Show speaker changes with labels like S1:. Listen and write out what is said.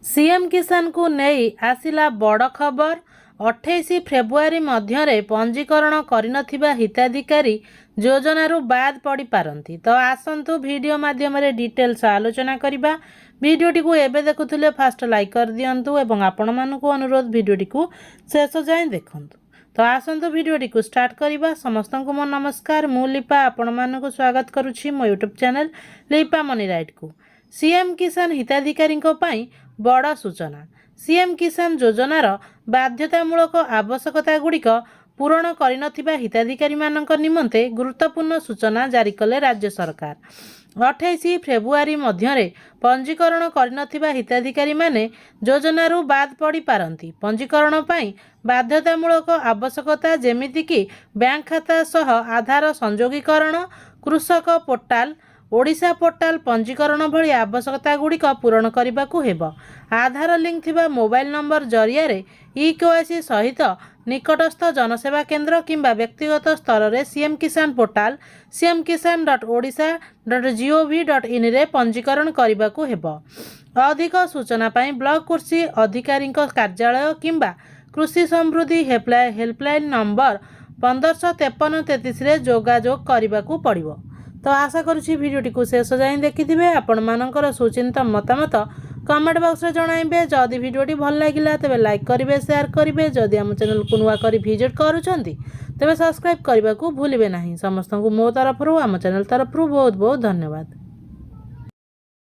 S1: CM किसान को नहीं आसिला बड़ खबर। 28 फेब्रुआरी मध्य पंजीकरण करनथिबा हिताधिकारी योजनारू बाद पड़ी पारंती। तो आसंतु वीडियो माध्यम डिटेल्स आलोचना करबा। वीडियोटी को एबे देखुथिले फास्ट लाइक कर दियंतु एवं आपण मानकु अनुरोध वीडियोटी को शेष जाए देखंतु। तो आसंतु वीडियोटी को स्टार्ट करबा। समस्त को मो नमस्कार, मु लिपा आपण मानकु स्वागत करुछि मो यूट्यूब चैनल लिपा मनी राइट को। सीएम किसान हिताधिकारी बड़ सूचना। सीएम किसान योजनार बाध्यतामूलक आवश्यकता गुड़िक पूरण करनथिबा हिताधिकारी मानक निमंते गुरुत्वपूर्ण सूचना जारी कले राज्य सरकार। 28 फेब्रुआरी मध्य पंजीकरण करनथिबा हिताधिकारी माने योजनारू बाद पड़ी पारंती। पंजीकरण पई बाध्यतामूलक आवश्यकता जेमिति कि बैंक खाता सह आधार संयोगीकरण, कृषक पोर्टाल, ओडिशा पोर्टाल पंजीकरण भली आवश्यकता गुड़िक पूरण करने को हेब। आधार लिंक थिबा मोबाइल नंबर जरिया ई-केवाईसी सहित निकटस्थ जनसेवा केंद्र किंबा व्यक्तिगत स्तर में सीएम किसान पोर्टाल cmkisan.odisha.gov.in रे पंजीकरण करने को हेब। अधिक सूचना पाई ब्लॉक कृषि अधिकारी कार्यालय किंबा कृषि समृद्धि हेल्पलाइन नंबर 155333 रे जोगाजोग करने को पड़िबो। तो आशा करुछि वीडियोटी को शेष जाए देखिथिबे। आपण मानकर सुचिंता मतामत कमेंट बॉक्स रे जणाइबे। जदि वीडियोटी भल लागिला तेबे लाइक करिवे, शेयर करिवे। जदि हम चैनल को नुआ करी विजिट करूछंती तेबे सब्सक्राइब करबा को भूलिबे नाही। समस्त को मो तरफ हम चैनल तरफ बहुत बहुत धन्यवाद।